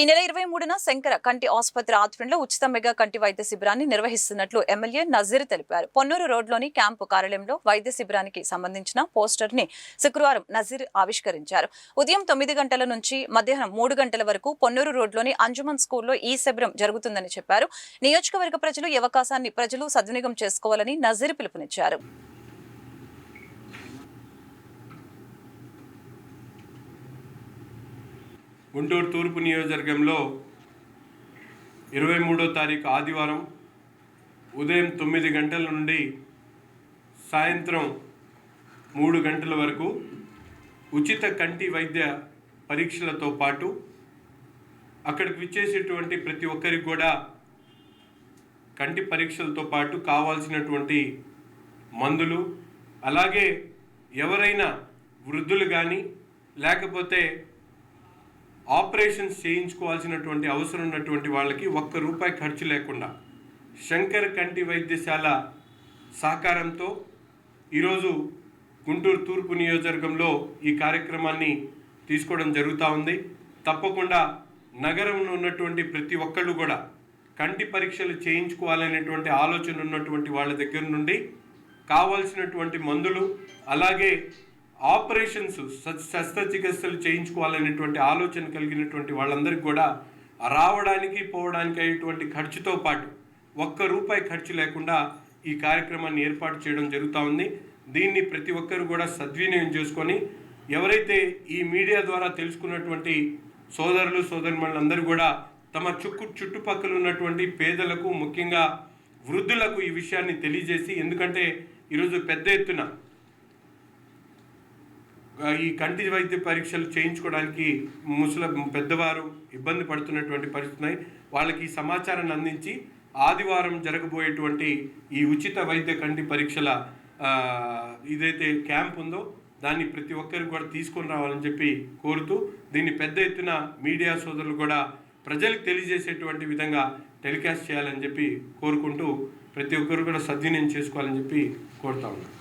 ఈ నెల 23న శంకర కంటి ఆసుపత్రి ఆధ్వర్యంలో ఉచిత మెగా కంటి వైద్య శిబిరాన్ని నిర్వహిస్తున్నట్లు ఎమ్మెల్యే నజీర్ తెలిపారు. పొన్నూరు రోడ్లోని క్యాంపు కార్యాలయంలో వైద్య శిబిరానికి సంబంధించిన పోస్టర్ ని శుక్రవారం నజీర్ ఆవిష్కరించారు. ఉదయం 9 గంటల నుంచి మధ్యాహ్నం 3 గంటల వరకు పొన్నూరు రోడ్లోని అంజుమన్ స్కూల్లో ఈ శిబిరం జరుగుతుందని చెప్పారు. నియోజకవర్గ ప్రజలు ఈ అవకాశాన్ని సద్వినియోగం చేసుకోవాలని నజీర్ పిలుపునిచ్చారు. గుంటూరు తూర్పు నియోజకవర్గంలో 23వ తారీఖు ఆదివారం ఉదయం 9 గంటల నుండి సాయంత్రం 3 గంటల వరకు ఉచిత కంటి వైద్య పరీక్షలతో పాటు అక్కడికి విచ్చేసేటువంటి ప్రతి ఒక్కరికి కూడా కంటి పరీక్షలతో పాటు కావాల్సినటువంటి మందులు, అలాగే ఎవరైనా వృద్ధులు కానీ లేకపోతే ఆపరేషన్స్ చేయించుకోవాల్సినటువంటి అవసరం ఉన్నటువంటి వాళ్ళకి ₹1 ఖర్చు లేకుండా శంకర్ కంటి వైద్యశాల సహకారంతో ఈరోజు గుంటూరు తూర్పు నియోజకవర్గంలో ఈ కార్యక్రమాన్ని తీసుకోవడం జరుగుతూ ఉంది. తప్పకుండా నగరంలో ఉన్నటువంటి ప్రతి ఒక్కళ్ళు కూడా కంటి పరీక్షలు చేయించుకోవాలనేటువంటి ఆలోచన ఉన్నటువంటి వాళ్ళ దగ్గర నుండి కావాల్సినటువంటి మందులు, అలాగే ఆపరేషన్స్ శస్త్రచికిత్సలు చేయించుకోవాలనేటువంటి ఆలోచన కలిగినటువంటి వాళ్ళందరికీ కూడా రావడానికి పోవడానికి అయ్యేటువంటి ఖర్చుతో పాటు ₹1 ఖర్చు లేకుండా ఈ కార్యక్రమాన్ని ఏర్పాటు చేయడం జరుగుతూ ఉంది. దీన్ని ప్రతి ఒక్కరు కూడా సద్వినియోగం చేసుకొని ఎవరైతే ఈ మీడియా ద్వారా తెలుసుకున్నటువంటి సోదరులు సోదరిమణులందరూ కూడా తమ చుట్టుపక్కల ఉన్నటువంటి పేదలకు, ముఖ్యంగా వృద్ధులకు ఈ విషయాన్ని తెలియజేసి, ఎందుకంటే ఈరోజు పెద్ద ఎత్తున ఈ కంటి వైద్య పరీక్షలు చేయించుకోవడానికి పెద్దవారు ఇబ్బంది పడుతున్నటువంటి పరిస్థితున్నాయి. వాళ్ళకి ఈ సమాచారాన్ని అందించి ఆదివారం జరగబోయేటువంటి ఈ ఉచిత వైద్య కంటి పరీక్షల ఇదైతే క్యాంప్ ఉందో దాన్ని ప్రతి ఒక్కరికి కూడా తీసుకొని రావాలని చెప్పి కోరుతూ, దీన్ని పెద్ద ఎత్తున మీడియా సోదరులు కూడా ప్రజలకు తెలియజేసేటువంటి విధంగా టెలికాస్ట్ చేయాలని చెప్పి కోరుకుంటూ ప్రతి ఒక్కరు కూడా సద్వినియోగం చేసుకోవాలని చెప్పి కోరుతా ఉన్నాను.